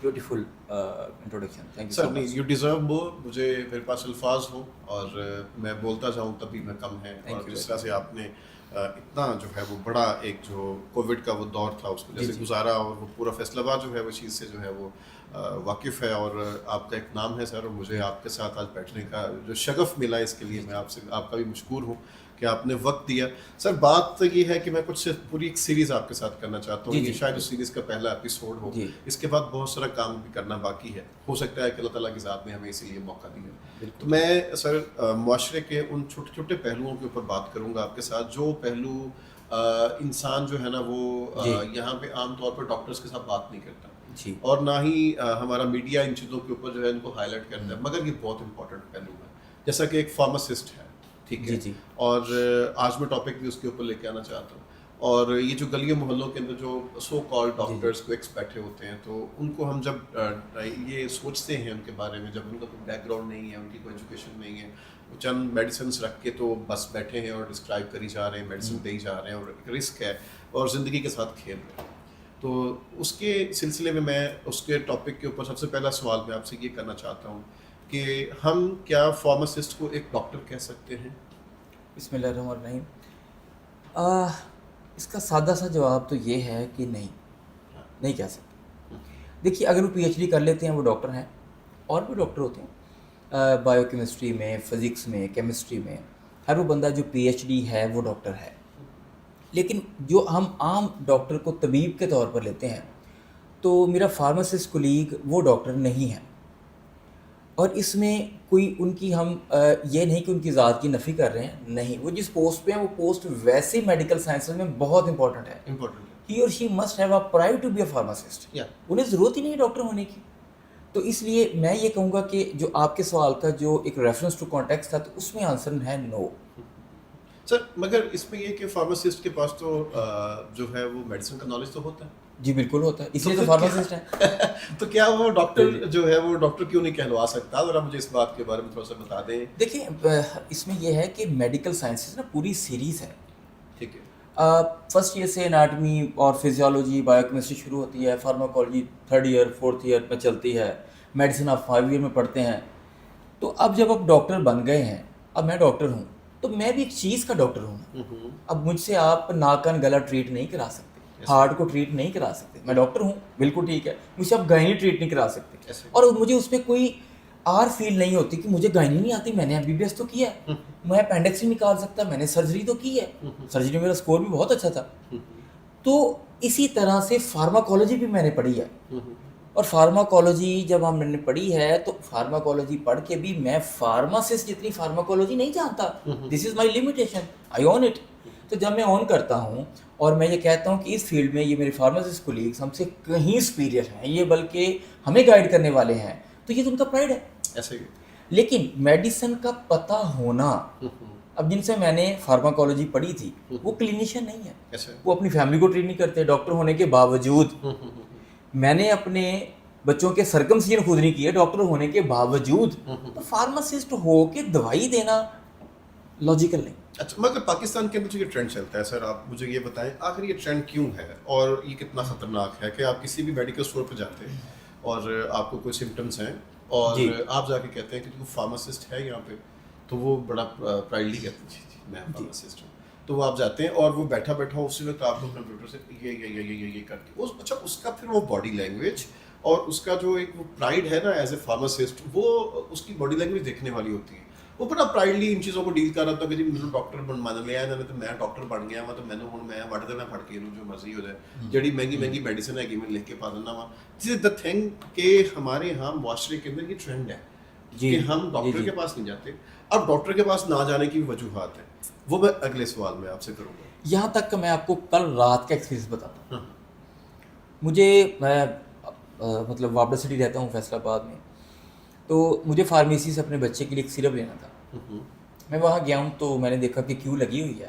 Beautiful introduction. Thank you sir so نہیں، much. You deserve مور. مجھے میرے پاس الفاظ ہوں اور میں بولتا جاؤں تب بھی میں کم ہے. اور جس طرح سے آپ نے اتنا جو ہے وہ بڑا ایک جو کووڈ کا وہ دور تھا اس کو جیسے گزارا، اور وہ پورا فیصل آباد جو ہے وہ چیز سے جو ہے وہ واقف ہے، اور آپ کا ایک نام ہے سر، اور مجھے آپ کے ساتھ آج بیٹھنے کا جو شغف ملا اس کے لیے میں آپ کا بھی مشکور ہوں کہ آپ نے وقت دیا. سر بات یہ ہے کہ میں کچھ پوری ایک سیریز آپ کے ساتھ کرنا چاہتا ہوں. یہ شاید اس سیریز کا پہلا ایپیسوڈ ہو. اس کے بعد بہت سارا کام بھی کرنا باقی ہے. ہو سکتا ہے کہ اللہ تعالیٰ کی ذات نے ہمیں اسی لیے موقع دیا. تو میں سر معاشرے کے ان چھوٹے چھوٹے پہلوؤں کے اوپر بات کروں گا آپ کے ساتھ، جو پہلو انسان جو ہے نا وہ یہاں پہ عام طور پر ڈاکٹرز کے ساتھ بات نہیں کرتا اور نہ ہی ہمارا میڈیا ان چیزوں کے اوپر جو ہے ان کو ہائی لائٹ کرتا ہے، مگر یہ بہت امپورٹنٹ پہلو ہے. جیسا کہ ایک فارماسسٹ ہے، ٹھیک ہے، اور آج میں ٹاپک بھی اس کے اوپر لے کے آنا چاہتا ہوں. اور یہ جو گلیوں محلوں کے اندر جو سو کال ڈاکٹرز کوئکس بیٹھے ہوتے ہیں، تو ان کو ہم جب یہ سوچتے ہیں ان کے بارے میں، جب ان کا کوئی بیک گراؤنڈ نہیں ہے، ان کی کوئی ایجوکیشن نہیں ہے، وہ چند میڈیسنس رکھ کے تو بس بیٹھے ہیں اور ڈسکرائب کری جا رہے ہیں، میڈیسن دے جا رہے ہیں، اور ایک رسک ہے اور زندگی کے ساتھ کھیل رہے ہیں. تو اس کے سلسلے میں اس کے ٹاپک کے اوپر سب سے پہلا سوال میں آپ سے یہ کرنا چاہتا ہوں کہ ہم کیا فارماسسٹ کو ایک ڈاکٹر کہہ سکتے ہیں؟ بسم اللہ الرحمن الرحیم. اس کا سادہ سا جواب تو یہ ہے کہ نہیں کہہ سکتے. دیکھیے، اگر وہ پی ایچ ڈی کر لیتے ہیں وہ ڈاکٹر ہیں، اور بھی ڈاکٹر ہوتے ہیں بایو کیمسٹری میں، فزکس میں، کیمسٹری میں. ہر وہ بندہ جو پی ایچ ڈی ہے وہ ڈاکٹر ہے. لیکن جو ہم عام ڈاکٹر کو طبیب کے طور پر لیتے ہیں، تو میرا فارماسسٹ کولیگ وہ ڈاکٹر نہیں ہے. اور اس میں کوئی ان کی ہم یہ نہیں کہ ان کی ذات کی نفی کر رہے ہیں، نہیں. وہ جس پوسٹ پہ ہیں وہ پوسٹ ویسے میڈیکل سائنسز میں بہت امپورٹنٹ ہے. He or she must have a pride to be a pharmacist. انہیں ضرورت ہی نہیں ڈاکٹر ہونے کی. تو اس لیے میں یہ کہوں گا کہ جو آپ کے سوال کا جو ایک ریفرنس ٹو کانٹیکسٹ تھا، تو اس میں آنسر ہے نو. سر مگر اس میں یہ کہ فارماسسٹ کے پاس تو جو ہے وہ میڈیسن کا نالج تو ہوتا ہے. جی بالکل ہوتا ہے، اس لیے تو فارماسسٹ ہے. تو کیا وہ ڈاکٹر جو ہے وہ ڈاکٹر کیوں نہیں کہلوا سکتا؟ ذرا مجھے اس بات کے بارے میں تھوڑا سا بتا دیں. دیکھیں، اس میں یہ ہے کہ میڈیکل سائنسز نا پوری سیریز ہے. ٹھیک ہے. فرسٹ ایئر سے اناٹمی اور فزیولوجی، بایو کیمسٹری شروع ہوتی ہے، pharmacology third year fourth year میں چلتی ہے، میڈیسن آپ 5 ایئر میں پڑھتے ہیں. تو اب جب آپ ڈاکٹر بن گئے ہیں، اب میں ڈاکٹر ہوں تو میں بھی ایک چیز کا ڈاکٹر ہوں. اب مجھ سے آپ ناک کان گلا ٹریٹ نہیں کرا سکتے، ہارٹ کو ٹریٹ نہیں کرا سکتے. میں ڈاکٹر ہوں، بالکل ٹھیک ہے. مجھ سے آپ گائنی ٹریٹ نہیں کرا سکتے، اور مجھے اس پہ کوئی آر فیل نہیں ہوتی کہ مجھے گائنی نہیں آتی, میں نے MBBS تو کیا ہے, میں اپینڈکس نہیں نکال سکتا, میں نے سرجری تو کی ہے, سرجری میں میرا اسکور بھی بہت اچھا تھا. تو اسی طرح سے فارماکالوجی بھی میں نے پڑھی ہے, اور فارماکالوجی جب ہم نے پڑھی ہے تو فارماکالوجی پڑھ کے بھی میں فارماسسٹ جتنی فارماکالوجی نہیں جانتا. دس از مائی لمیٹیشن, آئی اون اٹ. تو جب میں آن کرتا ہوں اور میں یہ کہتا ہوں کہ اس فیلڈ میں یہ میرے فارماسسٹ کولیگس ہم سے کہیں سپیریئر ہیں, یہ بلکہ ہمیں گائیڈ کرنے والے ہیں, تو یہ تو ان کا پرائڈ ہے. ایسے ہی. لیکن میڈیسن کا پتہ ہونا, اب جن سے میں نے فارماکالوجی پڑھی تھی وہ کلینیشین نہیں ہے, وہ اپنی فیملی کو ٹریٹ نہیں کرتے ڈاکٹر ہونے کے باوجود. میں نے اپنے بچوں کے سرکمسیجن خود نہیں کیے ڈاکٹر ہونے کے باوجود. تو فارماسسٹ ہو کے دوائی دینا لاجیکل نہیں. اچھا, مگر پاکستان کے اندر جو یہ ٹرینڈ چلتا ہے سر, آپ مجھے یہ بتائیں آخر یہ ٹرینڈ کیوں ہے اور یہ کتنا خطرناک ہے کہ آپ کسی بھی میڈیکل اسٹور پہ جاتے ہیں اور آپ کو کوئی سمٹمس ہیں اور آپ جا کے کہتے ہیں کہ جو فارماسسٹ ہے یہاں پہ, تو وہ بڑا پرائڈلی کہتے ہیں جی میں فارماسسٹ ہوں. تو وہ آپ جاتے ہیں اور وہ بیٹھا اسی وقت آپ کو کمپیوٹر سے یہ کر کے اچھا اس کا پھر وہ باڈی لینگویج اور اس کا جو ایک وہ پرائڈ ہے نا ایز اے فارماسسٹ, وہ اس کی باڈی لینگویج دیکھنے والی ہوتی ہے. وہ بڑا پرائڈلی ان چیزوں کو ڈیل کر رہا تھا کہ جی مجھے ڈاکٹر مان لیا ہے, تو میں ڈاکٹر بن گیا وا, تو میں ہوں میں وڈ دینا پڑ کے جو مرضی ہو جائے, جڑی مہنگی میڈیسن ہے کہ میں لکھ کے پا دینا وا. دس از دا تھنگ کہ ہمارے یہاں معاشرے کے اندر یہ ٹرینڈ ہے کہ ہم ڈاکٹر کے پاس نہیں جاتے. اب ڈاکٹر کے پاس نہ جانے کی وجوہات ہیں, وہ میں اگلے سوال میں آپ سے کروں گا. یہاں تک کہ میں آپ کو کل رات کا ایکسپیرینس بتاتا ہوں. میں مطلب وابڈا سٹی رہتا ہوں فیصل آباد میں, تو مجھے فارمیسی سے اپنے بچے کے لیے ایک سیرپ لینا تھا. میں وہاں گیا ہوں تو میں نے دیکھا کہ کیو لگی ہوئی ہے,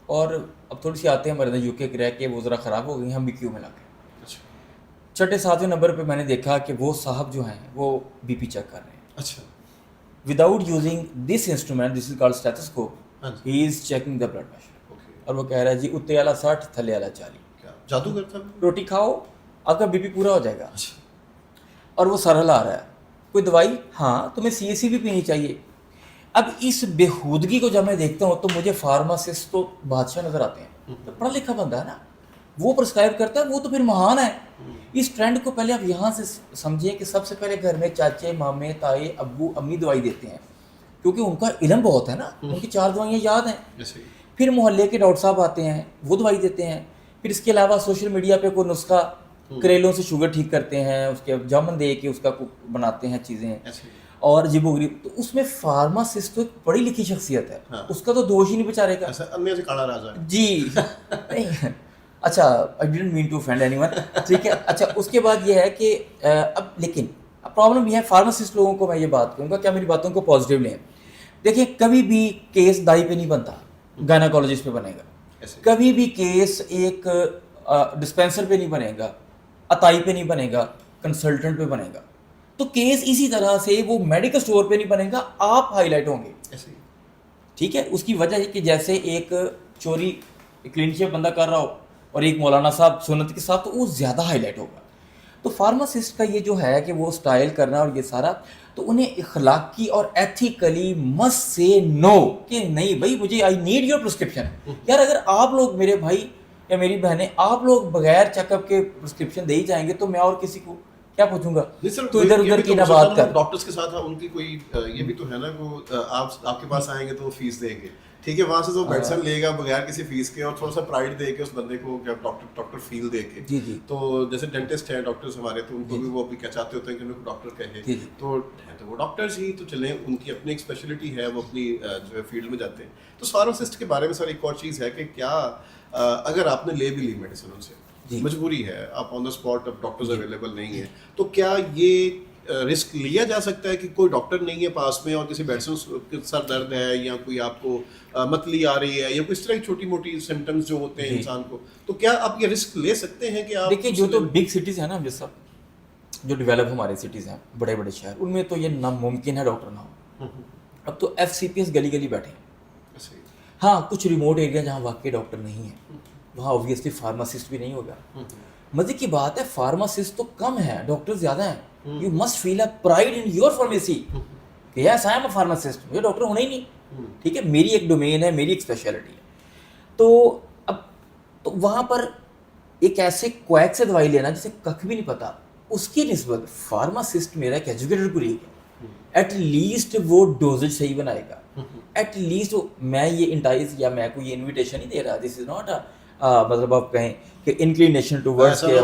اور اب تھوڑی سی آتے ہیں ہمارے یو کے رہ کے وہ ذرا خراب ہو گئی, ہم بھی کیو میں لگ گئے. 6-7 نمبر پہ میں نے دیکھا کہ وہ صاحب جو ہیں وہ بی پی چیک کر رہے ہیں. اچھا, without using this instrument, this is called stethoscope, he is checking the blood pressure. اور وہ کہہ رہا ہے جی اتنے والا 60 تھلے والا 40. جادو کرتا ہے, روٹی کھاؤ آپ کا بی پی پورا ہو جائے گا. اور وہ سر ہلا رہا ہے. کوئی دوائی, ہاں تمہیں CAC بھی پینی چاہیے. اب اس بےہودگی کو جب میں دیکھتا ہوں تو مجھے فارماسسٹ تو بادشاہ نظر آتے ہیں. تو پڑھا لکھا بندہ ہے نا, وہ پرسکرائب کرتا ہے, وہ تو پھر مہان ہے. اس ٹرینڈ کو پہلے آپ یہاں سے سمجھیں کہ سب سے پہلے گھر میں چاچے مامے تائے ابو امی دوائی دیتے ہیں, کیونکہ ان کا علم بہت ہے نا, ان کی 4 دوائیاں یاد ہیں. پھر محلے کے ڈاکٹر صاحب آتے ہیں, وہ دوائی دیتے ہیں. پھر اس کے علاوہ سوشل میڈیا پہ کوئی نسخہ, کریلوں سے شوگر ٹھیک کرتے ہیں, اس کے جامن دے کے اس کا بناتے ہیں چیزیں, اور جب وہ غریب. تو اس میں فارماسسٹ تو ایک پڑھی لکھی شخصیت ہے, اس کا تو دوش ہی نہیں بیچارے کا. جی نہیں, اچھا I didn't mean to offend anyone, ٹھیک ہے. اچھا اس کے بعد یہ ہے کہ اب لیکن پرابلم یہ ہے فارماسسٹ لوگوں کو میں یہ بات کہوں گا, کیا میری باتوں کو پازیٹیو لیں. دیکھیں کبھی بھی کیس دائی پہ نہیں بنتا, گائناکالوجسٹ پہ بنے گا. کبھی بھی کیس ایک ڈسپینسر پہ نہیں بنے گا, عطائی پہ نہیں بنے گا, کنسلٹنٹ پہ بنے گا. تو کیس اسی طرح سے وہ میڈیکل اسٹور پہ نہیں بنے گا, آپ ہائی لائٹ ہوں گے. ٹھیک ہے, اس کی وجہ ہے کہ جیسے ایک چوری کلینشین بندہ کر رہا ہو اور ایک مولانا صاحب سنت کے ساتھ, تو وہ زیادہ ہائی لائٹ ہوگا. تو فارماسسٹ کا یہ جو ہے کہ وہ اسٹائل کرنا اور یہ سارا, تو انہیں اخلاقی اور ایتھیکلی مسٹ سے نو کہ نہیں بھائی مجھے آئی نیڈ یور پرسکرپشن. یار اگر آپ لوگ میرے بھائی یا میری بہنیں آپ لوگ بغیر چیک اپ کے پرسکرپشن دے ہی جائیں گے, تو میں اور کسی کو کیا پوچھوں گا. تو ادھر ادھر کی نہ بات کر. ڈاکٹرز کے ساتھ ان کی کوئی یہ بھی تو ہے نا, وہ آپ کے پاس آئیں گے تو وہ فیس دیں گے, ٹھیک ہے, وہاں سے تو میڈیسن لے گا بغیر کسی فیس کے, اور تھوڑا سا پرائڈ دے کے اس بندے کو ڈاکٹر فیل دے کے. جی جی. تو جیسے ڈینٹسٹ ہیں ڈاکٹرز ہمارے, تو ان کو بھی وہ بھی کیا چاہتے ہوتے ہیں کہ ان کو ڈاکٹر کہے, تو وہ ڈاکٹرز ہی تو چلیں, ان کی اپنی ایک اسپیشلٹی ہے, وہ اپنی جو ہے فیلڈ میں جاتے ہیں. تو فارماسسٹ کے بارے میں سر ایک اور چیز ہے کہ کیا اگر آپ نے لے بھی لی میڈیسن ان سے, مجبوری ہے, آپ آن دا اسپاٹ اب ڈاکٹرز اویلیبل نہیں ہیں, تو کیا یہ رسک لیا جا سکتا ہے کہ کوئی ڈاکٹر نہیں ہے پاس میں اور کسی میڈیسن سر درد ہے یا کوئی آپ کو متلی آ رہی ہے یا کوئی اس طرح کی چھوٹی موٹی سمٹمز جو ہوتے ہیں انسان کو, تو کیا آپ یہ رسک لے سکتے ہیں کہ آپ دیکھیں جو تو بگ سٹیز ہیں نا, جیسا جو ڈیولپ ہمارے سٹیز ہیں بڑے بڑے شہر, ان میں تو یہ ناممکن ہے ڈاکٹر نہ ہو. اب تو FCPS گلی گلی بیٹھے ہیں. ہاں کچھ ریموٹ ایریا جہاں واقعی ڈاکٹر نہیں ہے, وہاں اوبویسلی فارماسسٹ بھی نہیں ہوگا. مزے کی بات ہے فارماسسٹ تو کم ہے, ڈاکٹر زیادہ ہیں. You must feel a pride in your pharmacy کہ yes I am a pharmacist, مجھے ڈاکٹر ہونا ہی نہیں. ٹھیک ہے, میری ایک ڈومین ہے, میری ایک اسپیشلٹی ہے. تو اب تو وہاں پر ایک ایسے کویک سے دوائی لینا جسے ککھ بھی نہیں پتا, اس کی نسبت فارماسسٹ میرا ایک ایجوکیٹڈ کولیگ ہے, ایٹ لیسٹ وہ ڈوزج صحیح بنائے گا. ایٹ لیسٹ میں یہ انٹائز یا میں کو یہ انویٹیشن نہیں دے رہا, دس از ناٹ مطلب آپ کہیں کہ انکلینیشن ٹو ورڈس کے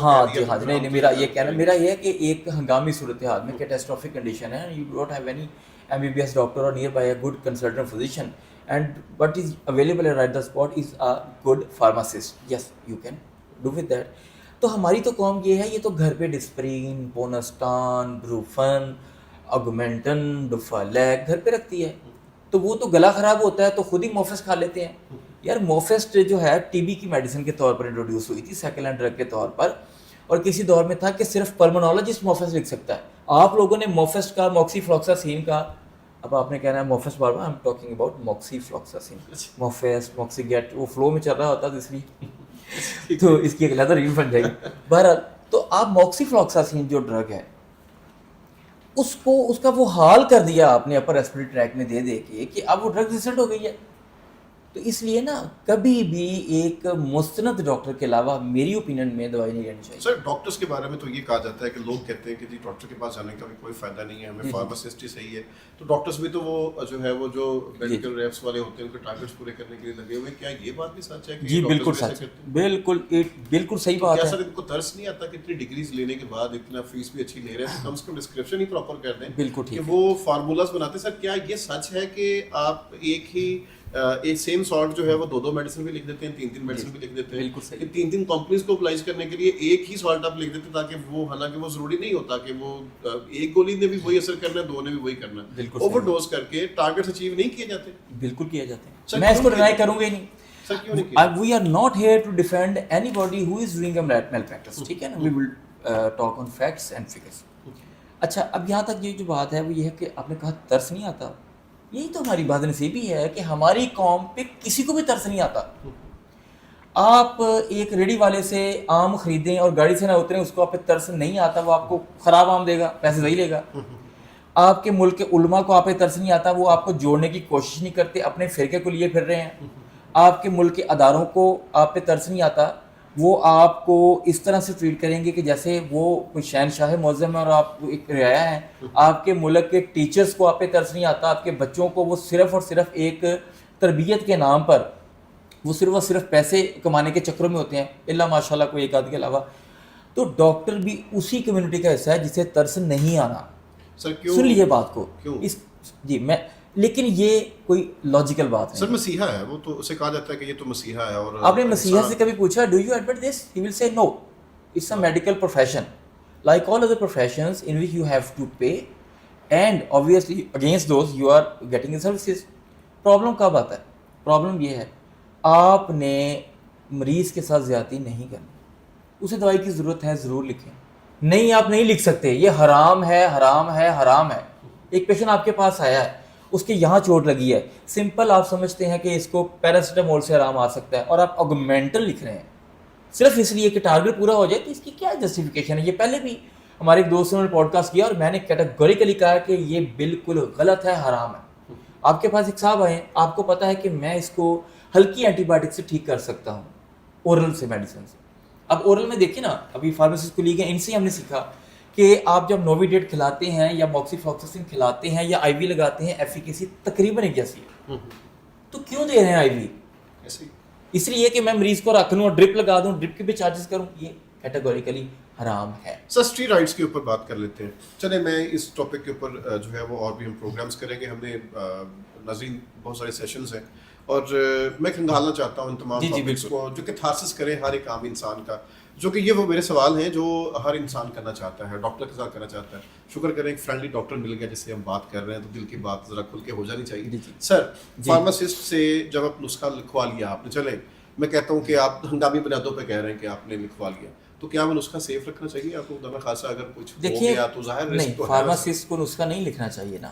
ہاں جی ہاں جی نہیں میرا یہ کہنا میرا یہ ہے کہ ایک ہنگامی صورتحال میں کیٹاسٹرافک کنڈیشن ہے, you don't have any MBBS doctor اور nearby a good consultant physician, and what is available at right the spot is a good pharmacist, yes you can do with that. تو ہماری تو قوم یہ ہے, یہ تو گھر پہ ڈسپرین, پونسٹان, بروفن, آگمنٹن, ڈوفالیک گھر پہ رکھتی ہے. تو وہ تو گلا خراب ہوتا ہے تو خود ہی موفس کھا لیتے ہیں. یار موفسٹ جو ہے TB کی میڈیسن کے طور پر انٹروڈیوس ہوئی تھی, سیکنڈ ہینڈ ڈرگ کے طور پر, اور کسی دور میں تھا کہ صرف پلمونالوجسٹ موفس لکھ سکتا ہے. آپ لوگوں نے موفسٹ کا, موکسی فلوکساسین کا, اب آپ نے کہنا ہے موفس بار بار, I am talking about moxifloxacin, موفس موکسی گیٹ وہ فلو میں چل رہا ہوتا ہے اس لیے تو اس کی ایک علیحدہ ریل بن جائے گی. بہرحال تو آپ موکسی فلوکساسین جو ڈرگ ہے اس کو, اس کا وہ حال کر دیا آپ نے اپر ریسپیریٹری ٹریک میں دے کے کہ اب وہ ڈرگ ریزسٹنٹ ہو گئی ہے. تو اس لیے نا کبھی بھی ایک مستند ڈاکٹر کے علاوہ میری اوپینین میں دوائی نہیں لینی چاہیے. سر ڈاکٹرس کے بارے میں تو یہ کہا جاتا ہے کہ لوگ کہتے ہیں کہ جی ڈاکٹر کے پاس جانے کا بھی کوئی فائدہ نہیں ہے, ہمیں فارماسسٹ ہی صحیح ہے. تو ڈاکٹرس بھی تو وہ جو ہے وہ جو میڈیکل ریپس والے ہوتے ہیں ان کے ٹارگیٹس پورے کرنے کے لیے لگے ہوئے, کیا یہ بات بھی سچ ہے کہ جی بالکل سچ, بالکل بالکل صحیح بات ہے. کیا سر ان کو ترس نہیں آتا کہ اتنی ڈگریز لینے کے بعد اتنا فیس بھی اچھی لے رہے ہیں, کم سے کم ڈسکرپشن ہی پراپر کر دیں بالکل کہ وہ فارمولاز بناتے ہیں. سر کیا یہ سچ ہے کہ آپ ایک ہی ایک سیم سالٹ جو ہے وہ 2 میڈیسن بھی لکھ دیتے ہیں, 3 میڈیسن بھی لکھ دیتے ہیں, بالکل صحیح, 3 کمپنیز کو اپلائز کرنے کے لیے ایک ہی سالٹ آپ لکھ دیتے ہیں تاکہ وہ, حالانکہ وہ ضروری نہیں ہوتا کہ وہ ایک گولی نے بھی وہی اثر کرنا ہے, 2 نے بھی وہی کرنا ہے. اوور ڈوز کر کے ٹارگیٹس اچیو نہیں کیے جاتے. بالکل کیے جاتے ہیں, میں اس کو ڈینائی کروں گا ہی نہیں. سر کیوں نہیں کیا؟ We are not here to defend anybody who is doing a malpractice, ٹھیک ہے نا, we will talk on facts and figures. اچھا اب یہاں تک یہ جو بات ہے وہ یہ ہے کہ آپ نے کہا ترس نہیں آتا, یہی تو ہماری بد نصیبی ہے کہ ہماری قوم پہ کسی کو بھی ترس نہیں آتا. آپ ایک ریڑھی والے سے آم خریدیں اور گاڑی سے نہ اتریں, اس کو آپ پہ ترس نہیں آتا, وہ آپ کو خراب آم دے گا, پیسے صحیح لے گا. آپ کے ملک کے علماء کو آپ پہ ترس نہیں آتا, وہ آپ کو جوڑنے کی کوشش نہیں کرتے, اپنے فرقے کو لیے پھر رہے ہیں. آپ کے ملک کے اداروں کو آپ پہ ترس نہیں آتا, وہ آپ کو اس طرح سے ٹریٹ کریں گے کہ جیسے وہ کوئی شہنشاہ معظم ہے اور آپ ایک رعایا ہیں. آپ کے ملک کے ٹیچرز کو آپ پہ ترس نہیں آتا, آپ کے بچوں کو وہ صرف اور صرف ایک تربیت کے نام پر وہ صرف اور صرف پیسے کمانے کے چکروں میں ہوتے ہیں, اللہ ماشاء اللہ کوئی ایک آدھ کے علاوہ. تو ڈاکٹر بھی اسی کمیونٹی کا حصہ ہے جسے ترس نہیں آنا. سر کیوں, سن لیجیے بات کو اس جی میں, لیکن یہ کوئی لاجیکل بات نہیں. سر مسیحا ہے وہ, تو اسے کہا جاتا ہے کہ یہ تو مسیحا ہے. اور آپ نے مسیحا سے کبھی پوچھا do you admit this, he will say no, it's a medical profession like all other professions in which you have to pay and obviously against those you are getting the services. Problem کب آتا ہے؟ Problem یہ ہے آپ نے مریض کے ساتھ زیادتی نہیں کرنی, اسے دوائی کی ضرورت ہے ضرور لکھیں, نہیں آپ نہیں لکھ سکتے, یہ حرام ہے حرام ہے حرام ہے. ایک پیشنٹ آپ کے پاس آیا ہے, اس کے یہاں چوٹ لگی ہے, سمپل آپ سمجھتے ہیں کہ اس کو پیراسیٹامول سے آرام آ سکتا ہے, اور آپ آگمنٹل لکھ رہے ہیں صرف اس لیے کہ ٹارگیٹ پورا ہو جائے. تو اس کی کیا جسٹیفیکیشن ہے؟ یہ پہلے بھی ہمارے ایک دوستوں نے پوڈ کاسٹ کیا اور میں نے کیٹیگوریکلی کہا کہ یہ بالکل غلط ہے, حرام ہے. آپ کے پاس ایک صاحب آئے ہیں, آپ کو پتا ہے کہ میں اس کو ہلکی اینٹی بایوٹک سے ٹھیک کر سکتا ہوں, اورل سے, میڈیسن سے. اب اورل میں دیکھیں نا, ابھی فارمیسسٹ کو لیے گئے, ان سے ہم نے سیکھا کہ آپ جب نوویڈیٹ کھلاتے ہیں یا موکسی فلوکساسین کھلاتے ہیں یا آئی وی لگاتے ہیں, ایفیکیسی تقریباً ایک جیسی ہے. تو کیوں دے رہے ہیں آئی وی؟ اس لیے کہ میں مریض کو رکھ لوں اور ڈرپ لگا دوں, ڈرپ کے بھی چارجز کروں, یہ کیٹیگوریکلی حرام ہے. سر اسٹیرائڈس کے اوپر بات کر لیتے ہیں. چلیں میں اس ٹاپک کے اوپر جو ہے وہ اور بھی ہم پروگرامس کریں گے. ہم نے ناظرین بہت سارے سیشنز ہیں اور میں کھنگالنا چاہتا ہوں ان تمام ٹاپکس کو جو کہ تھارسس کریں ہر ایک عام انسان کا, جو کہ یہ وہ میرے سوال ہیں جو ہر انسان کرنا چاہتا ہے, ڈاکٹر کے ساتھ کرنا چاہتا ہے. شکر کریں ایک فرینڈلی ڈاکٹر مل گیا جس سے ہم بات کر رہے ہیں, تو دل کی بات ذرا کھل کے ہو جانی چاہیے. سر فارماسسٹ سے جب آپ نسخہ لکھوا لیا آپ نے, چلیں میں کہتا ہوں کہ آپ ہنگامی بنیادوں پہ کہہ رہے ہیں کہ آپ نے لکھوا لیا, تو کیا وہ نسخہ سیف رکھنا چاہیے آپ کو؟ دم خاصا اگر کچھ ہو گیا تو ظاہر نہیں, فارماسسٹ کو نسخہ نہیں لکھنا چاہیے نا.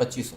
2500,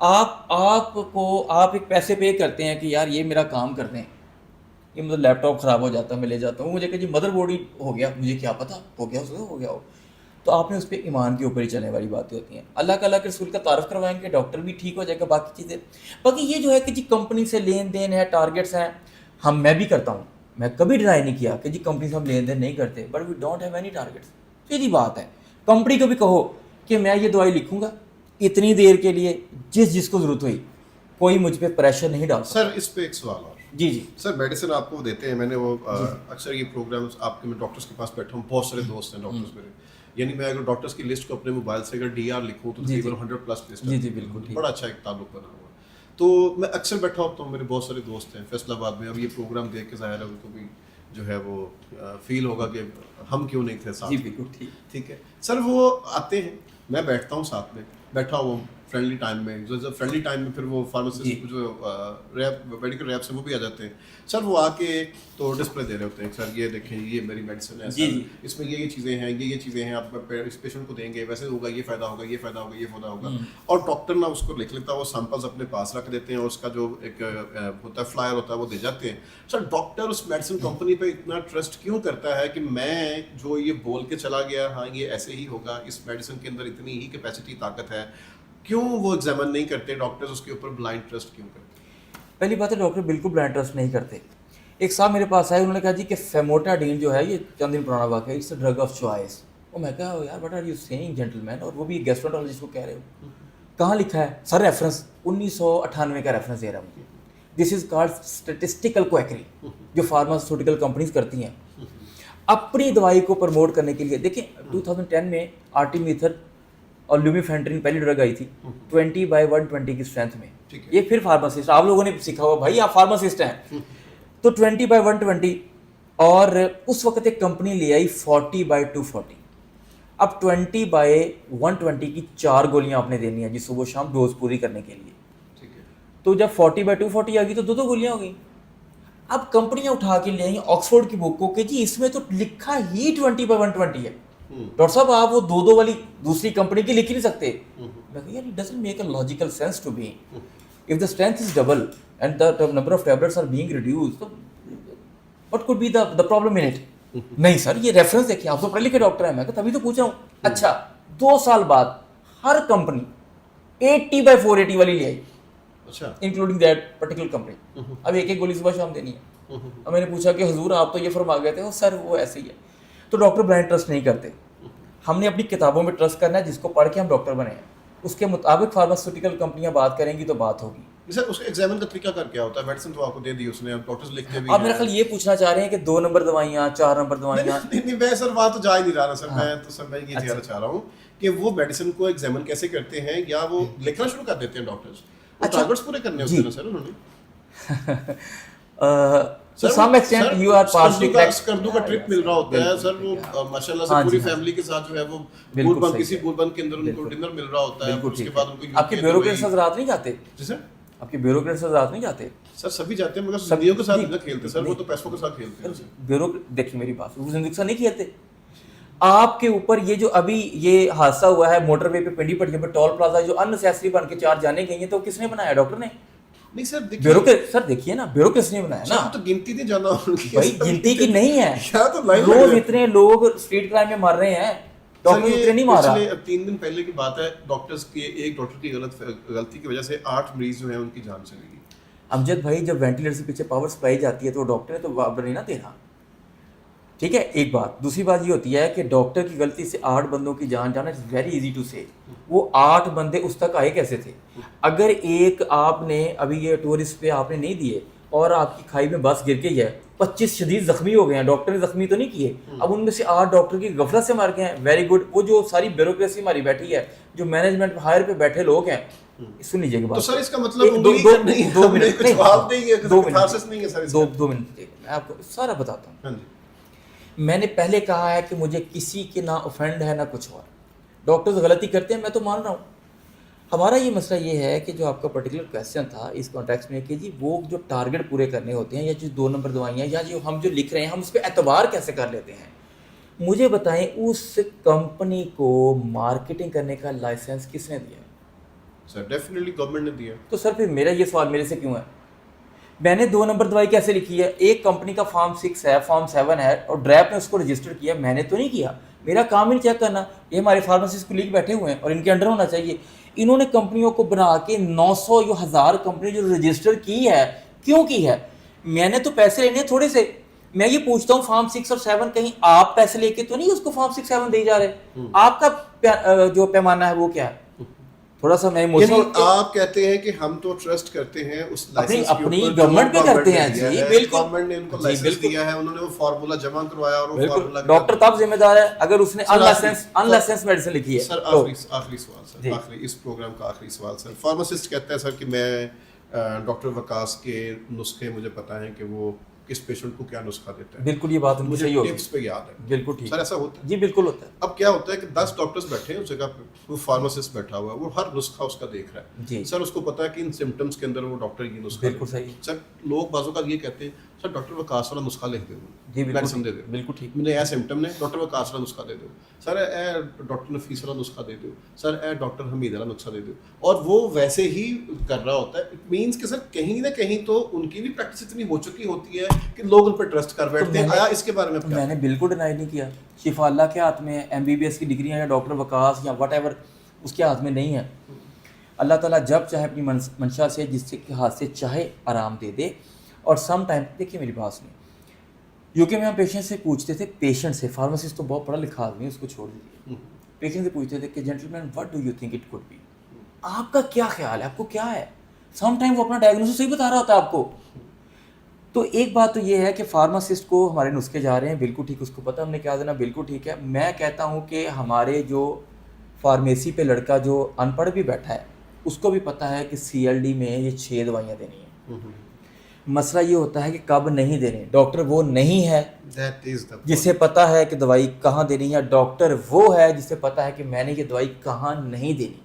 آپ ایک پیسے پے کرتے ہیں کہ یار یہ میرا کام کر دیں، یہ مطلب لیپ ٹاپ خراب ہو جاتا ہے میں لے جاتا ہوں، مجھے کہ جی مدر بورڈ ہی ہو گیا، مجھے کیا پتا ہو گیا ہو، تو آپ نے اس پہ ایمان کے اوپر ہی چلنے والی باتیں ہوتی ہیں. اللہ کے رسول کا تعارف کروائیں گے، ڈاکٹر بھی ٹھیک ہو جائے گا، باقی چیزیں. باقی یہ جو ہے کہ جی کمپنی سے لین دین ہے، ٹارگیٹس ہیں، میں بھی کرتا ہوں، میں کبھی ڈرائی نہیں کیا کہ جی کمپنی سے ہم لین دین نہیں کرتے، but we don't have any targets. سیدھی بات ہے، کمپنی کو بھی کہو کہ میں یہ دوائی لکھوں گا اتنی دیر کے لیے، جس کو ضرورت ہوئی، کوئی مجھ پہ پریشر نہیں ڈالتا. سر اس پہ ایک سوال اور. جی سر میڈیسن آپ کو دیتے ہیں، میں نے وہ اکثر یہ پروگرامس آپ کے، میں ڈاکٹرس کے پاس بیٹھا ہوں، بہت سارے دوست ہیں ڈاکٹرس میرے، یعنی میں اگر ڈاکٹرس کی لسٹ کو اپنے موبائل سے اگر ڈی آر لکھوں تو تقریباً 100+ لسٹ ہے. بالکل بڑا اچھا ایک تعلق بنا ہوا. تو میں اکثر بیٹھا ہوتا ہوں، میرے بہت سارے دوست ہیں فیصل آباد میں. اب یہ پروگرام دیکھ کے ظاہر ہے ان کو بھی جو ہے وہ فیل ہوگا کہ ہم کیوں نہیں تھے ساتھ. ٹھیک ہے سر، وہ آتے ہیں، میں بیٹھتا ہوں ساتھ میں، بیٹھا ہوں فرینڈلی ٹائم میں. فرینڈلی ٹائم میں پھر وہ فارماسسٹ جو میڈیکل ریپ سے وہ بھی آ جاتے ہیں. سر وہ آ کے تو ڈسپلے دے رہے ہوتے ہیں، سر یہ دیکھیں یہ میری میڈیسن ہے، سر اس میں یہ چیزیں ہیں، یہ چیزیں ہیں، آپ اس پیشنٹ کو دیں گے، ویسے ہوگا، یہ فائدہ ہوگا، یہ فائدہ ہوگا، یہ فائدہ ہوگا. اور ڈاکٹر نہ اس کو لکھ لیتا، وہ سیمپلز اپنے پاس رکھ دیتے ہیں، اور اس کا جو ایک ہوتا ہے فلائر ہوتا ہے وہ دے جاتے ہیں. سر ڈاکٹر اس میڈیسن کمپنی پہ اتنا ٹرسٹ کیوں کرتا ہے کہ میں جو یہ بول کے چلا گیا ہاں یہ ایسے ہی ہوگا، اس میڈیسن کے اندر اتنی ہی کیپیسٹی طاقت ہے، کیوں وہ ایگزامن نہیں کرتے ڈاکٹرز اس کے اوپر بلائنڈ ٹرسٹ کیوں کرتے؟ پہلی بات ہے ڈاکٹر بالکل بلائنڈ ٹرسٹ نہیں کرتے. ایک صاحب میرے پاس آئے، انہوں نے کہا جی کہ فیموٹاڈین جو ہے یہ چند دن پرانا واقعہ ہے، it's a drug of choice. اور میں کہا یار what are you saying gentleman, اور وہ بھی گیسٹرونٹالوجسٹ کو کہہ رہے ہو، کہاں لکھا ہے سر؟ ریفرنس 1998 کا ریفرنس دے رہا ہوں. دس از کالڈ اسٹیٹسٹیکل کویکری جو فارماسیوٹیکل کمپنیز کرتی ہیں اپنی دوائی کو پروموٹ کرنے کے لیے. دیکھیں 2010 میں آرٹیمیتھر اور لیومیفینٹرین پہلی ڈرگ آئی تھی 20/120 کی اسٹرینتھ میں. یہ پھر فارماسسٹ، آپ لوگوں نے سیکھا ہوا بھائی، آپ فارماسسٹ ہیں، تو 20/120. اور اس وقت ایک کمپنی لے آئی 40/240. اب 20/120 کی 4 گولیاں آپ نے دینی ہیں جی صبح شام ڈوز پوری کرنے کے لیے. تو جب 40/240 آ گئی تو 2 گولیاں ہو گئی. اب کمپنیاں اٹھا کے لے آئی آکسفورڈ کی بک کو کہ جی اس میں تو لکھا ہی 20/120 ہے. ڈاکٹر صاحب آپ وہ 2 والی دوسری کمپنی کی لکھ نہیں سکتے. میں کہا یار it doesn't make a logical sense to me. If the strength is double and the number of tablets are being reduced, تو what could be the problem in it? نہیں سر یہ ریفرنس دیکھیں، آپ تو پڑھے لکھے ڈاکٹر ہیں. میں کہا تبھی تو پوچھ رہا ہوں. اچھا 2 سال بعد ہر کمپنی 80/480 والی لے آئی، انکلوڈنگ دیٹ پرٹیکولر کمپنی. اب ایک گولی صبح شام دینی ہے. اب میں نے پوچھا کہ حضور آپ تو یہ فرما گئے تھے. سر وہ ایسے ہی ہے. تو ڈاکٹر بلائنڈ ٹرسٹ نہیں کرتے. ہم نے اپنی کتابوں میں ٹرسٹ کرنا ہے، جس کو پڑھ کے ہم ڈاکٹر بنے ہیں اس کے مطابق فارماسیوٹیکل کمپنیاں بات کریں گی تو بات ہوگی. سر اس کے ایگزامن کا طریقہ کار کیا ہوتا ہے؟ میڈیسن تو آپ کو دے دی اس نے، اب ڈاکٹرز لکھتے بھی آپ میرا خیال یہ پوچھنا چاہ رہے ہیں کہ 2 نمبر دوائیاں، 4 نمبر دوائیاں. نہیں میں سر وہاں تو جا ہی نہیں رہا سر. میں یہ کہنا چاہ رہا ہوں کہ وہ میڈیسن کو ایگزامن کیسے کرتے ہیں، یا وہ لکھنا شروع کر دیتے ہیں ڈاکٹرز، وہ ٹارگیٹس پورے کرنے ہوتے ہیں سر انہوں نے. Some extent you are partially correct. Skardu کا ٹرپ مل رہا ہوتا ہے سر، وہ ماشاءاللہ سے پوری فیملی کے ساتھ جو ہے وہ بوربن، کسی بوربن کے اندر ان کو ڈنر مل رہا ہوتا ہے. اس کے بعد ان کو آپ کے بیوروکریٹس حضرات نہیں جاتے؟ جی سر آپ کے بیوروکریٹس حضرات نہیں جاتے؟ سر سبھی جاتے ہیں مگر زندگیوں کے ساتھ نہ کھیلتے سر، وہ تو پیسوں کے ساتھ کھیلتے ہیں. دیکھیے میری بات، وہ زندگی کے ساتھ نہیں کھیلتے. آپ کے اوپر یہ جو ابھی یہ حادثہ ہوا ہے موٹر وے پہ پنڈی پٹی پہ ٹول پلازا جو ان نیسیسری بن کے 4 جانے گئی ہیں، تو کس نے بنایا؟ ڈاکٹر نے. نہیں سر سر دیکھیے نا، بیوروکریٹس نے بنایا نا. تو گنتی نہیں جانا بھائی، گنتی کی نہیں ہے. روز اتنے لوگ اسٹریٹ کرائم میں مر رہے ہیں، ڈاکٹر اتنے نہیں مار رہا. 3 دن پہلے کی بات ہے، ڈاکٹرز کی ایک ڈاکٹر کی غلطی کی وجہ سے 8 مریض جو ہیں ان کی جان چلی گئی. امجد بھائی جب وینٹیلیٹر سے پیچھے پاور سپلائی جاتی ہے تو ڈاکٹر نے تو بابر نہیں نا دینا. ٹھیک ہے، ایک بات. دوسری بات یہ ہوتی ہے کہ ڈاکٹر کی غلطی سے 8 بندوں کی جان جانا، اٹس ویری ایزی ٹو سے. وہ 8 بندے اس تک آئے کیسے تھے؟ اگر ایک آپ نے ابھی یہ ٹورسٹ پہ آپ نے نہیں دیے اور آپ کی کھائی میں بس گر گئی ہے، 25 شدید زخمی ہو گئے ہیں، ڈاکٹر نے زخمی تو نہیں کیے. اب ان میں سے 8 ڈاکٹر کی غفلت سے مار گئے ہیں. Very good. وہ جو ساری بیوروکریسی ہماری بیٹھی ہے، جو مینجمنٹ ہائر پہ بیٹھے لوگ ہیں، سن لیجیے گا بات. تو سر اس کا مطلب 2 منٹ میں آپ کو سارا بتاتا ہوں. میں نے پہلے کہا ہے کہ مجھے کسی کے نہ اوفینڈ ہے نہ کچھ اور. ڈاکٹرز غلطی کرتے ہیں، میں تو مان رہا ہوں. ہمارا یہ مسئلہ یہ ہے کہ جو آپ کا پرٹیکولر کویسچن تھا اس کانٹیکسٹ میں کہ جی وہ جو ٹارگیٹ پورے کرنے ہوتے ہیں، یا جو 2 نمبر دوائیاں، یا جو ہم جو لکھ رہے ہیں ہم اس پہ اعتبار کیسے کر لیتے ہیں. مجھے بتائیں اس کمپنی کو مارکیٹنگ کرنے کا لائسنس کس نے دیا؟ سر ڈیفینیٹلی گورنمنٹ نے دیا. تو سر پھر میرا یہ سوال میرے سے کیوں ہے؟ میں نے 2 نمبر دوائی کیسے لکھی ہے؟ ایک کمپنی کا فارم 6 ہے، فارم 7 ہے، اور ڈریپ نے اس کو رجسٹر کیا. میں نے تو نہیں کیا، میرا کام ہی نہیں چیک کرنا. یہ ہمارے فارماسسٹ کولیگ بیٹھے ہوئے ہیں اور ان کے انڈر ہونا چاہیے. انہوں نے کمپنیوں کو بنا کے 900 یا 1000 کمپنی جو رجسٹر کی ہے، کیوں کی ہے؟ میں نے تو پیسے لینے ہیں تھوڑے سے. میں یہ پوچھتا ہوں فارم 6 اور 7 کہیں آپ پیسے لے کے تو نہیں اس کو فارم 6 7 دے جا رہے؟ آپ کا جو پیمانہ ہے وہ کیا ہے؟ تھوڑا سا میں آپ کہتے ہیں کہ ہم تو ٹرسٹ کرتے ہیں اس لائسنس اپنی گورنمنٹ پہ کرتے ہیں. جی بالکل، گورنمنٹ نے ان کو لائسنس دیا ہے، انہوں نے وہ فارمولا جمع کروایا اور وہ فارمولا ڈاکٹر تب ذمہ دار ہے اگر اس نے انلائسنس میڈیسن لکھی ہے. سر آخری سوال سر، آخری اس پروگرام کا آخری سوال سر. فارماسسٹ کہتا ہے سر کہ میں ڈاکٹر وقاص کے نسخے مجھے پتا ہے کہ وہ کس پیشنٹ کو کیا نسخہ دیتا ہے. بالکل یہ بات مجھے صحیح ہوتی ہے، ٹپس پہ یاد ہے. بالکل ٹھیک سر ایسا ہوتا ہے؟ جی بالکل ہوتا ہے. اب کیا ہوتا ہے کہ 10 ڈاکٹرز بیٹھے ہیں اس جگہ پہ، وہ فارماسسٹ بیٹھا ہوا ہے، وہ ہر نسخہ اس کا دیکھ رہا ہے. جی سر اس کو پتا ہے کہ ان سمٹمس کے اندر وہ ڈاکٹر یہ نسخہ بالکل صحیح. سر لوگ بعض اوقات یہ کہتے ہیں سر ڈاکٹر وقاص والا نسخہ لکھ دے دو، جی میڈیسن دے دو. بالکل ٹھیک. میں نے اے سمٹم نے ڈاکٹر وقاص والا نسخہ دے دو. سر اے ڈاکٹر نفیس والا نسخہ دے دو. سر اے ڈاکٹر حمید والا نسخہ دے دو. اور وہ ویسے ہی کر رہا ہوتا ہے. اٹ مینس کہ سر کہیں نہ کہیں تو ان کی بھی پریکٹس اتنی ہو چکی ہوتی ہے کہ لوگ ان پہ ٹرسٹ کر بیٹھتے ہیں. آیا اس کے بارے میں نے بالکل ڈینائی نہیں کیا. شفا اللہ کے ہاتھ میں MBBS کی ڈگریاں یا ڈاکٹر وقاص یا واٹ ایور اس کے ہاتھ میں نہیں ہے. اللہ تعالیٰ جب چاہے اپنی منشا سے جس کے ہاتھ سے چاہے آرام دے دے. اور سم ٹائم دیکھیے میری بات سنیں، UK میں ہم پیشنٹ سے پوچھتے تھے، پیشنٹ سے، فارماسسٹ تو بہت پڑھا لکھا آدمی اس کو چھوڑ دیجیے، پیشنٹ سے پوچھتے تھے کہ gentleman what do you think it could be, آپ کا کیا خیال ہے، آپ کو کیا ہے؟ سم ٹائم وہ اپنا ڈائگنوسس صحیح بتا رہا ہوتا ہے آپ کو. تو ایک بات تو یہ ہے کہ فارماسسٹ کو ہمارے نسخے جا رہے ہیں، بالکل ٹھیک، اس کو پتہ ہم نے کیا دینا، بالکل ٹھیک ہے. میں کہتا ہوں کہ ہمارے جو فارمیسی پہ لڑکا جو ان پڑھ بھی بیٹھا ہے اس کو بھی پتہ ہے کہ CLD میں یہ 6 دوائیاں دینی ہیں. مسئلہ یہ ہوتا ہے کہ کب نہیں دینی. ڈاکٹر وہ نہیں ہے جسے پتہ ہے کہ دوائی کہاں دینی ہے، ڈاکٹر وہ ہے جسے پتہ ہے کہ میں نے یہ دوائی کہاں نہیں دینی.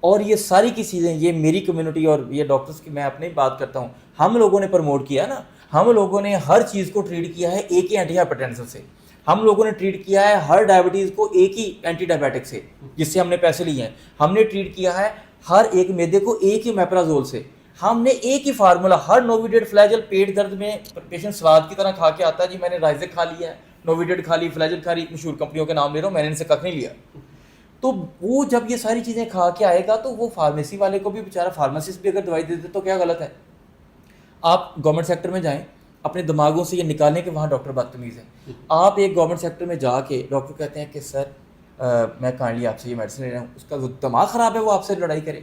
اور یہ ساری کی چیزیں، یہ میری کمیونٹی اور یہ ڈاکٹرز کی میں اپنی بات کرتا ہوں، ہم لوگوں نے پروموٹ کیا نا، ہم لوگوں نے ہر چیز کو ٹریٹ کیا ہے ایک ہی اینٹی ہائپرٹینسن سے. ہم لوگوں نے ٹریٹ کیا ہے ہر ڈائبٹیز کو ایک ہی اینٹی ڈائبیٹک سے جس سے ہم نے پیسے لیے ہیں. ہم نے ٹریٹ کیا ہے ہر ایک معدے کو ایک ہی میپرازول سے. ہم نے ایک ہی فارمولا، ہر نوویڈیٹ فلیجل پیٹ درد میں پیشنٹ سلاد کی طرح کھا کے آتا ہے، جی میں نے رائزک کھا لیا ہے، نوویڈیٹ کھا لی، فلیجل کھا لی، مشہور کمپنیوں کے نام لے رہا ہوں، میں نے ان سے کک نہیں لیا. تو وہ جب یہ ساری چیزیں کھا کے آئے گا تو وہ فارمیسی والے کو بھی بیچارہ، فارماسسٹ بھی اگر دوائی دے دے تو کیا غلط ہے؟ آپ گورنمنٹ سیکٹر میں جائیں، اپنے دماغوں سے یہ نکالیں کہ وہاں ڈاکٹر بدتمیز ہے. آپ ایک گورنمنٹ سیکٹر میں جا کے ڈاکٹر کہتے ہیں کہ سر میں کائنڈلی آپ سے یہ میڈیسن لے رہا ہوں، اس کا جو دماغ خراب ہے وہ آپ سے لڑائی کرے.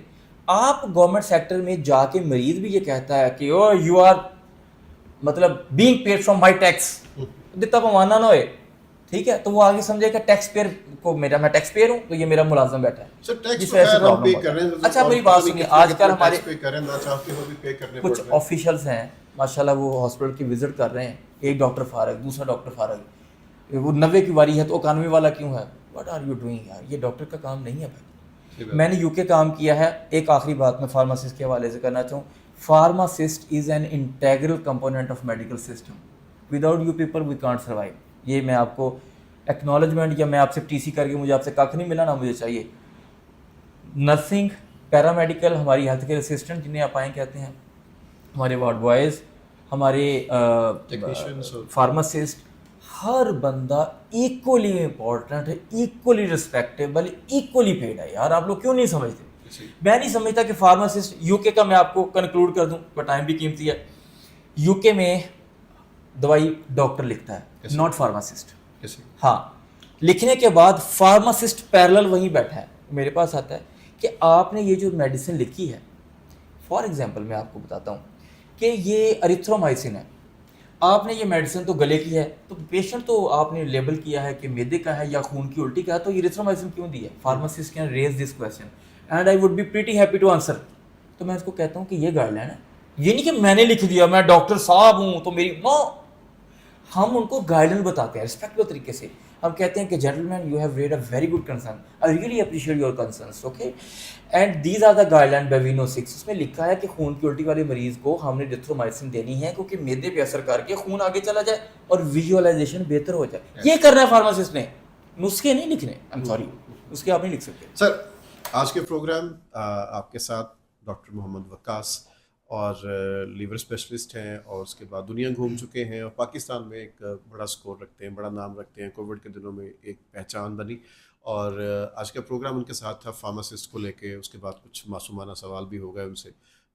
آپ گورنمنٹ سیکٹر میں جا کے مریض بھی یہ کہتا ہے کہ او یو آر مطلب being paid from my tax, جتنا پمانا نہ ہوئے، ٹھیک ہے، تو وہ آگے سمجھے کہ ٹیکس پیئر کو میں ٹیکس پیئر ہوں تو یہ میرا ملازم بیٹھا ہے. اچھا میری بات سنیے، آج کل ہمارے کچھ آفیشلس ہیں ماشاءاللہ، وہ ہاسپٹل کی وزٹ کر رہے ہیں، ایک ڈاکٹر فارغ، دوسرا ڈاکٹر فارغ، وہ 90 کی واری ہے تو 91 والا کیوں ہے؟ واٹ آر یو ڈوئنگ یار، یہ ڈاکٹر کا کام نہیں ہے بھائی. میں نے UK کام کیا ہے. ایک آخری بات میں فارماسسٹ کے حوالے سے کرنا چاہوں، pharmacist is an integral component of medical system. Without you people we can't survive. یہ میں آپ کو ایکنالجمنٹ، یا میں آپ سے TC کر کے مجھے آپ سے کک نہیں ملا نا مجھے چاہیے. نرسنگ، پیرامیڈیکل، ہماری ہیلتھ کیئر اسسٹنٹ جنہیں آپ آئیں کہتے ہیں، ہمارے وارڈ بوائز، ہمارے فارماسسٹ، ہر بندہ ایکولی امپورٹنٹ ہے، ایکولی رسپیکٹیبل، ایکولی پیڈ ہے. یار آپ لوگ کیوں نہیں سمجھتے؟ میں نہیں سمجھتا کہ فارماسسٹ UK کا، میں آپ کو کنکلوڈ کر دوں، پر ٹائم بھی قیمتی ہے. UK میں دوائی ڈاکٹر لکھتا ہے، ناٹ فارماسسٹ. ہاں، لکھنے کے بعد فارماسسٹ پیرلل وہیں بیٹھا ہے، میرے پاس آتا ہے کہ آپ نے یہ جو میڈیسن لکھی ہے، فار ایگزامپل میں آپ کو بتاتا ہوں کہ یہ اریتھرومائسن ہے، آپ نے یہ میڈیسن تو گلے کی ہے، تو پیشنٹ تو آپ نے لیبل کیا ہے کہ معدے کا ہے یا خون کی الٹی کا ہے، تو یہ اریتھرومائسن کیوں دی ہے؟ Pharmacist can raise this question and I would be pretty happy to answer. تو میں اس کو کہتا ہوں کہ یہ گائیڈ لائن ہے، یہ نہیں کہ میں نے لکھ دیا، میں ڈاکٹر صاحب ہوں تو میری نو. ہم ان کو گائیڈ لائن بتاتے ہیں ریسپیکٹفل طریقے سے. ہم کہتے ہیں کہ gentleman you have raised a very good concern, I really appreciate your concerns, okay, and these are the guideline by وینو 6. اس میں لکھا ہے کہ خون کی الٹی والے مریض کو ہم نے ڈیتھرومائسن دینی ہے کیونکہ معدے پہ اثر کر کے خون آگے چلا جائے اور ویژوائلائزیشن بہتر ہو جائے. یہ کرنا ہے فارماسسٹ نے، نسخے نہیں لکھنے. آئی ایم سوری، نسخے آپ نہیں لکھ سکتے. سر آج کے پروگرام آپ کے ساتھ ڈاکٹر محمد وقاص اور لیور اسپیشلسٹ ہیں، اور اس کے بعد دنیا گھوم چکے ہیں اور پاکستان میں ایک بڑا سکور رکھتے ہیں، بڑا نام رکھتے ہیں، کووڈ کے دنوں میں ایک پہچان بنی. اور آج کا پروگرام ان کے ساتھ تھا فارماسسٹ کو لے کے. اس کے بعد کچھ معصومانہ سوال بھی ہو گئے ان سے،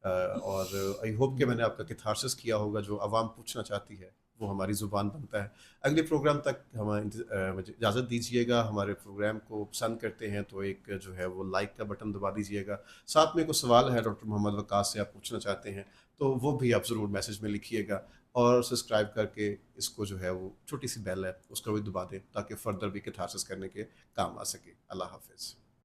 اور آئی ہوپ کہ میں نے آپ کا کتھارسس کیا ہوگا. جو عوام پوچھنا چاہتی ہے وہ ہماری زبان بنتا ہے. اگلے پروگرام تک مجھے اجازت دیجیے گا. ہمارے پروگرام کو پسند کرتے ہیں تو ایک جو ہے وہ لائک کا بٹن دبا دیجیے گا. ساتھ میں کوئی سوال ہے ڈاکٹر محمد وقاص سے آپ پوچھنا چاہتے ہیں تو وہ بھی آپ ضرور میسج میں لکھیے گا. اور سبسکرائب کر کے اس کو جو ہے وہ چھوٹی سی بیل ہے اس کو بھی دبا دیں تاکہ فردر بھی کتھارسس کرنے کے کام آ سکے. اللہ حافظ.